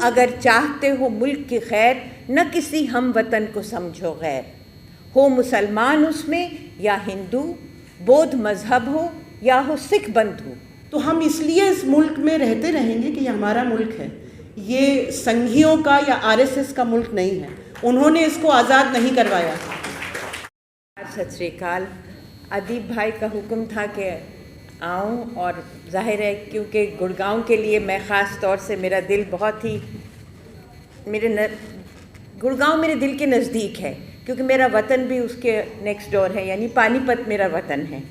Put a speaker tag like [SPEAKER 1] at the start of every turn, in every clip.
[SPEAKER 1] अगर चाहते हो मुल्क की खैर, न किसी हम वतन को समझो गैर। हो मुसलमान उसमें या हिंदू, बौद्ध मज़हब हो या हो सिख बंधु।
[SPEAKER 2] तो हम इसलिए इस मुल्क में रहते रहेंगे कि ये हमारा मुल्क है, ये संघियों का या आरएसएस का मुल्क नहीं है। उन्होंने इसको आज़ाद नहीं करवाया।
[SPEAKER 1] सत श्री अकाल। अदीब भाई का हुक्म था कि आऊँ, और जाहिर है क्योंकि गुड़गांव के लिए मैं ख़ास तौर से मेरा दिल बहुत ही गुड़गांव मेरे दिल के नज़दीक है, क्योंकि मेरा वतन भी उसके नेक्स्ट डोर है, यानी पानीपत मेरा वतन है।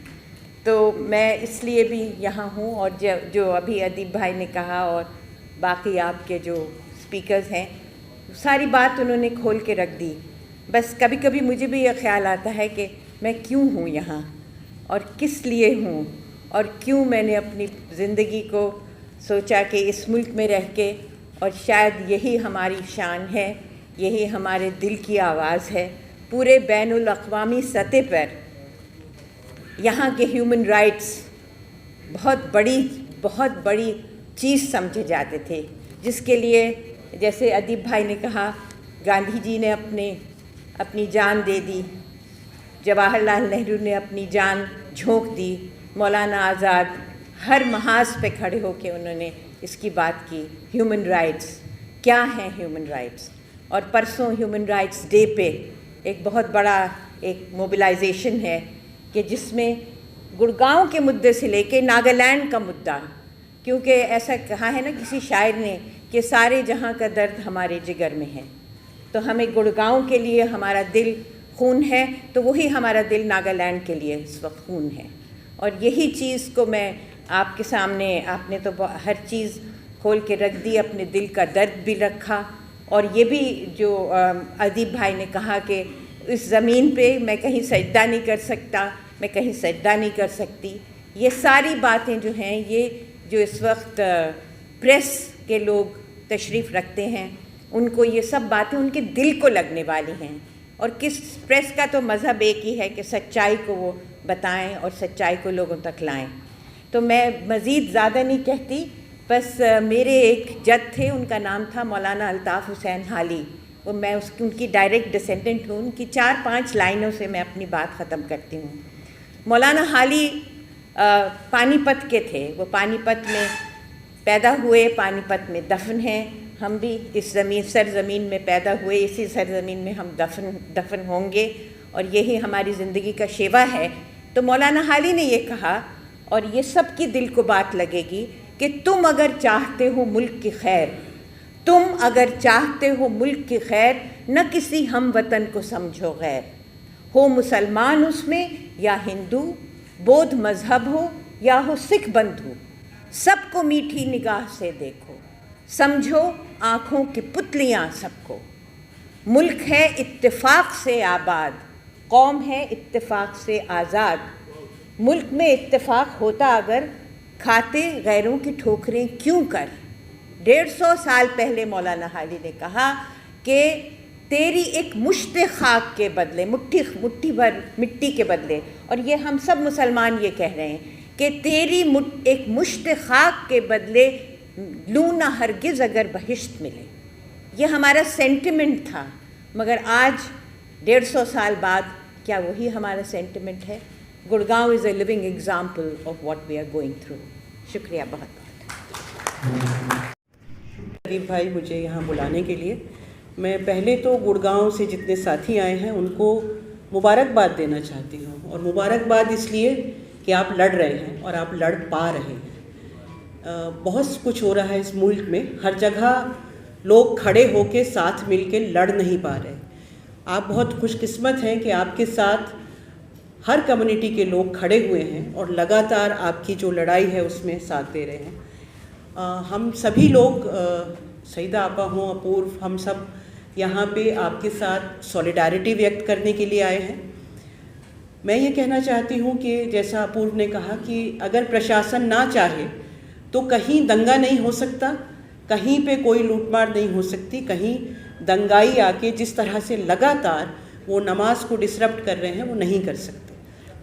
[SPEAKER 1] तो मैं इसलिए भी यहाँ हूँ। और जो अभी अदीब भाई ने कहा और बाकी आपके जो स्पीकर्स हैं, सारी बात उन्होंने खोल के रख दी। बस कभी कभी मुझे भी यह ख्याल आता है कि मैं क्यों हूँ यहाँ और किस लिए हूँ, और क्यों मैंने अपनी ज़िंदगी को सोचा कि इस मुल्क में रह के, और शायद यही हमारी शान है, यही हमारे दिल की आवाज़ है। पूरे बैनुल अक़वामी सतह पर यहाँ के ह्यूमन राइट्स बहुत बड़ी चीज़ समझे जाते थे, जिसके लिए जैसे अदीब भाई ने कहा, गांधी जी ने अपनी जान दे दी, जवाहरलाल नेहरू ने अपनी जान झोंक दी, मौलाना आज़ाद हर महाज पे खड़े होकर उन्होंने इसकी बात की। ह्यूमन राइट्स क्या हैं ह्यूमन राइट्स। और परसों ह्यूमन राइट्स डे पे एक बहुत बड़ा एक मोबिलाइजेशन है कि जिसमें गुड़गांव के मुद्दे से लेके नागालैंड का मुद्दा, क्योंकि ऐसा कहा है ना किसी शायर ने कि सारे जहां का दर्द हमारे जिगर में है। तो हमें गुड़गांव के लिए हमारा दिल खून है, तो वही हमारा दिल नागालैंड के लिए इस वक्त खून है। और यही चीज़ को मैं आपके सामने, आपने तो हर चीज़ खोल के रख दी, अपने दिल का दर्द भी रखा। और ये भी जो अदीब भाई ने कहा कि इस ज़मीन पे मैं कहीं सजदा नहीं कर सकता, मैं कहीं सजदा नहीं कर सकती, ये सारी बातें जो हैं, ये जो इस वक्त प्रेस के लोग तशरीफ़ रखते हैं, उनको ये सब बातें उनके दिल को लगने वाली हैं। और किस प्रेस का तो मज़हब एक ही है कि सच्चाई को वो बताएं और सच्चाई को लोगों तक लाएं। तो मैं मज़ीद ज़्यादा नहीं कहती, बस मेरे एक जद थे, उनका नाम था मौलाना अल्ताफ़ हुसैन हाली। वो मैं उनकी डायरेक्ट डिसेंडेंट हूँ। उनकी 4-5 लाइनों से मैं अपनी बात ख़त्म करती हूँ। मौलाना हाली पानीपत के थे। वो पानीपत में पैदा हुए, पानीपत में दफन हैं। हम भी इस सरज़मीन में पैदा हुए, इसी सरज़मीन में हम दफन होंगे, और यही हमारी ज़िंदगी का शेवा है। तो मौलाना हाली ने ये कहा, और ये सबकी दिल को बात लगेगी, कि तुम अगर चाहते हो मुल्क की खैर, तुम अगर चाहते हो मुल्क की खैर, न किसी हम वतन को समझो गैर। हो मुसलमान उसमें या हिंदू, बौद्ध मज़हब हो या हो सिख बंधु, सबको मीठी निगाह से देखो, समझो आँखों की पुतलियाँ सबको। मुल्क है इत्तेफाक से आबाद, कौम है इत्तेफाक से आज़ाद। मुल्क में इत्तेफाक होता अगर, खाते गैरों की ठोकरें क्यों कर। 150 साल पहले मौलाना हाली ने कहा कि तेरी एक मुश्त खाक के बदले, मुट्ठी भर मिट्टी के बदले, और ये हम सब मुसलमान ये कह रहे हैं कि तेरी एक मुश्त खाक के बदले लूँ ना हरगिज़ अगर बहिश्त मिले। ये हमारा सेंटिमेंट था, मगर आज 150 साल बाद क्या वही हमारा सेंटिमेंट है? Gurgaon is a living example of what we are going through. शुक्रिया बहुत बहुत।
[SPEAKER 2] अदीब भाई, मुझे यहाँ बुलाने के लिए मैं पहले तो गुड़गांव से जितने साथी आए हैं उनको मुबारकबाद देना चाहती हूँ। और मुबारकबाद इसलिए कि आप लड़ रहे हैं और आप लड़ पा रहे हैं। बहुत कुछ हो रहा है इस मुल्क में, हर जगह लोग खड़े होकर साथ मिल के लड़ नहीं पा रहे। आप बहुत खुशकिस्मत हैं कि आपके साथ हर कम्युनिटी के लोग खड़े हुए हैं और लगातार आपकी जो लड़ाई है उसमें साथ दे रहे हैं। हम सभी लोग, सईदा आपा हों, अपूर्व, हम सब यहाँ पे आपके साथ सॉलिडारिटी व्यक्त करने के लिए आए हैं। मैं ये कहना चाहती हूँ कि जैसा अपूर्व ने कहा कि अगर प्रशासन ना चाहे तो कहीं दंगा नहीं हो सकता, कहीं पे कोई लूटमार नहीं हो सकती, कहीं दंगाई आके जिस तरह से लगातार वो नमाज को डिसरप्ट कर रहे हैं वो नहीं कर सकते।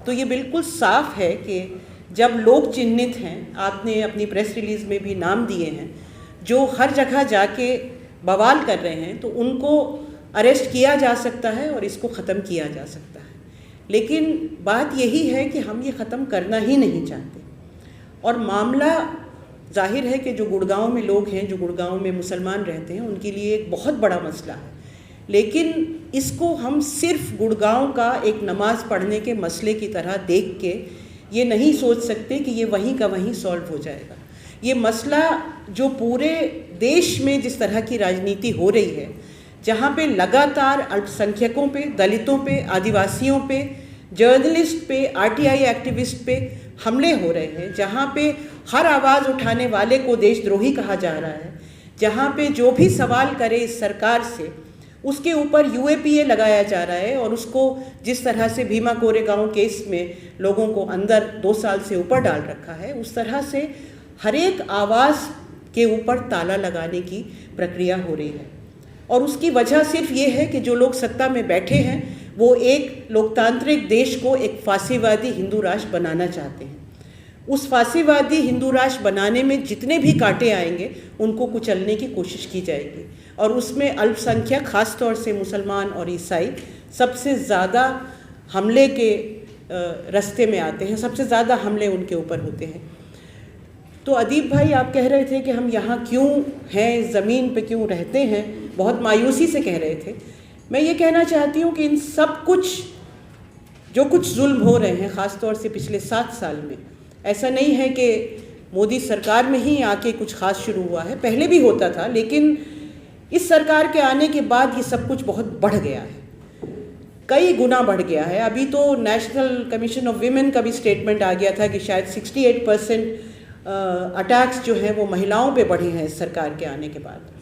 [SPEAKER 2] तो ये बिल्कुल साफ है कि जब लोग चिन्हित हैं, आपने अपनी प्रेस रिलीज़ में भी नाम दिए हैं, जो हर जगह जाके बवाल कर रहे हैं तो उनको अरेस्ट किया जा सकता है और इसको ख़त्म किया जा सकता है। लेकिन बात यही है कि हम ये ख़त्म करना ही नहीं चाहते। और मामला जाहिर है कि जो गुड़गांव में लोग हैं, जो गुड़गांव में मुसलमान रहते हैं, उनके लिए एक बहुत बड़ा मसला है। लेकिन इसको हम सिर्फ गुड़गांव का एक नमाज़ पढ़ने के मसले की तरह देख के ये नहीं सोच सकते कि ये वहीं का वहीं सॉल्व हो जाएगा। ये मसला जो पूरे देश में जिस तरह की राजनीति हो रही है, जहाँ पे लगातार अल्पसंख्यकों पे, दलितों पे, आदिवासियों पे, जर्नलिस्ट पे, आरटीआई एक्टिविस्ट पे हमले हो रहे हैं, जहाँ पे हर आवाज़ उठाने वाले को देशद्रोही कहा जा रहा है, जहाँ पे जो भी सवाल करे इस सरकार से उसके ऊपर यूएपीए लगाया जा रहा है, और उसको जिस तरह से भीमा कोरेगांव केस में लोगों को अंदर 2 साल से ऊपर डाल रखा है, उस तरह से हर एक आवाज़ के ऊपर ताला लगाने की प्रक्रिया हो रही है। और उसकी वजह सिर्फ ये है कि जो लोग सत्ता में बैठे हैं वो एक लोकतांत्रिक देश को एक फासीवादी हिंदू राष्ट्र बनाना चाहते हैं। उस फासीवादी हिंदू राष्ट्र बनाने में जितने भी कांटे आएंगे उनको कुचलने की कोशिश की जाएगी, और उसमें अल्पसंख्यक, ख़ास तौर से मुसलमान और ईसाई सबसे ज़्यादा हमले के रास्ते में आते हैं, सबसे ज़्यादा हमले उनके ऊपर होते हैं। तो अदीब भाई, आप कह रहे थे कि हम यहाँ क्यों हैं, ज़मीन पे क्यों रहते हैं, बहुत मायूसी से कह रहे थे। मैं ये कहना चाहती हूँ कि इन सब कुछ जो कुछ जुल्म हो रहे हैं, ख़ास तौर से पिछले 7 साल में, ऐसा नहीं है कि मोदी सरकार में ही आके कुछ ख़ास शुरू हुआ है, पहले भी होता था, लेकिन इस सरकार के आने के बाद ये सब कुछ बहुत बढ़ गया है, कई गुना बढ़ गया है। अभी तो नेशनल कमीशन ऑफ वीमेन का भी स्टेटमेंट आ गया था कि शायद 68% अटैक्स जो हैं वो महिलाओं पे बढ़े हैं इस सरकार के आने के बाद।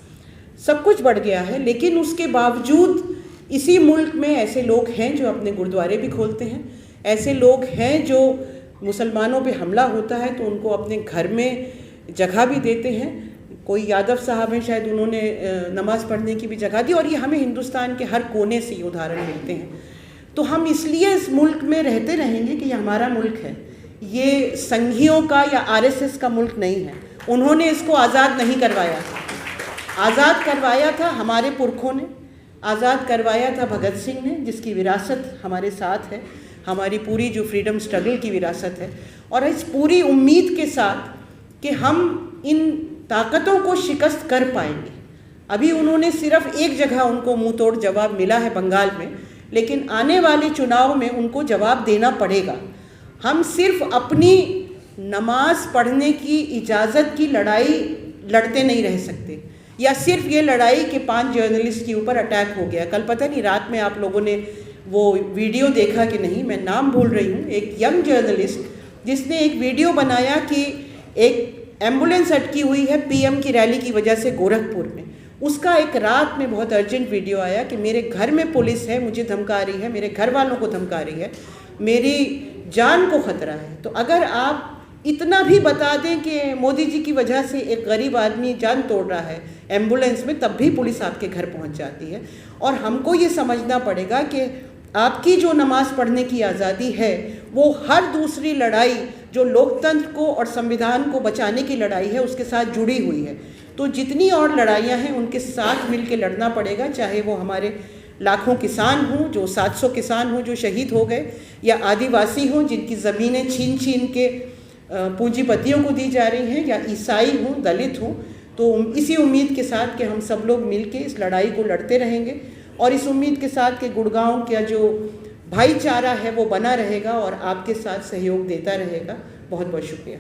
[SPEAKER 2] सब कुछ बढ़ गया है, लेकिन उसके बावजूद इसी मुल्क में ऐसे लोग हैं जो अपने गुरुद्वारे भी खोलते हैं, ऐसे लोग हैं जो मुसलमानों पे हमला होता है तो उनको अपने घर में जगह भी देते हैं। कोई यादव साहब हैं, शायद उन्होंने नमाज़ पढ़ने की भी जगह दी, और ये हमें हिंदुस्तान के हर कोने से ये उदाहरण मिलते हैं। तो हम इसलिए इस मुल्क में रहते रहेंगे कि ये हमारा मुल्क है, ये संघियों का या आरएसएस का मुल्क नहीं है। उन्होंने इसको आज़ाद नहीं करवाया, आज़ाद करवाया था हमारे पुरखों ने, आज़ाद करवाया था भगत सिंह ने, जिसकी विरासत हमारे साथ है, हमारी पूरी जो फ्रीडम स्ट्रगल की विरासत है। और इस पूरी उम्मीद के साथ कि हम इन ताकतों को शिकस्त कर पाएंगे। अभी उन्होंने सिर्फ एक जगह उनको मुंह तोड़ जवाब मिला है, बंगाल में, लेकिन आने वाले चुनाव में उनको जवाब देना पड़ेगा। हम सिर्फ अपनी नमाज पढ़ने की इजाज़त की लड़ाई लड़ते नहीं रह सकते, या सिर्फ ये लड़ाई कि 5 जर्नलिस्ट के ऊपर अटैक हो गया। कल पता नहीं रात में आप लोगों ने वो वीडियो देखा कि नहीं, मैं नाम भूल रही हूँ, एक यंग जर्नलिस्ट जिसने एक वीडियो बनाया कि एक एम्बुलेंस अटकी हुई है पीएम की रैली की वजह से गोरखपुर में। उसका एक रात में बहुत अर्जेंट वीडियो आया कि मेरे घर में पुलिस है, मुझे धमका रही है, मेरे घर वालों को धमका रही है, मेरी जान को ख़तरा है। तो अगर आप इतना भी बता दें कि मोदी जी की वजह से एक गरीब आदमी जान तोड़ रहा है एम्बुलेंस में, तब भी पुलिस आपके घर पहुंच जाती है। और हमको ये समझना पड़ेगा कि आपकी जो नमाज़ पढ़ने की आज़ादी है वो हर दूसरी लड़ाई जो लोकतंत्र को और संविधान को बचाने की लड़ाई है उसके साथ जुड़ी हुई है। तो जितनी और लड़ाइयाँ हैं उनके साथ मिल के लड़ना पड़ेगा, चाहे वो हमारे लाखों किसान हों, जो 700 किसान हों जो शहीद हो गए, या आदिवासी हों जिनकी ज़मीनें छीन छीन के पूंजीपतियों को दी जा रही हैं, या ईसाई हों, दलित हों। तो इसी उम्मीद के साथ कि हम सब लोग मिलके इस लड़ाई को लड़ते रहेंगे, और इस उम्मीद के साथ कि गुड़गांव का जो भाईचारा है वो बना रहेगा और आपके साथ सहयोग देता रहेगा। बहुत बहुत शुक्रिया।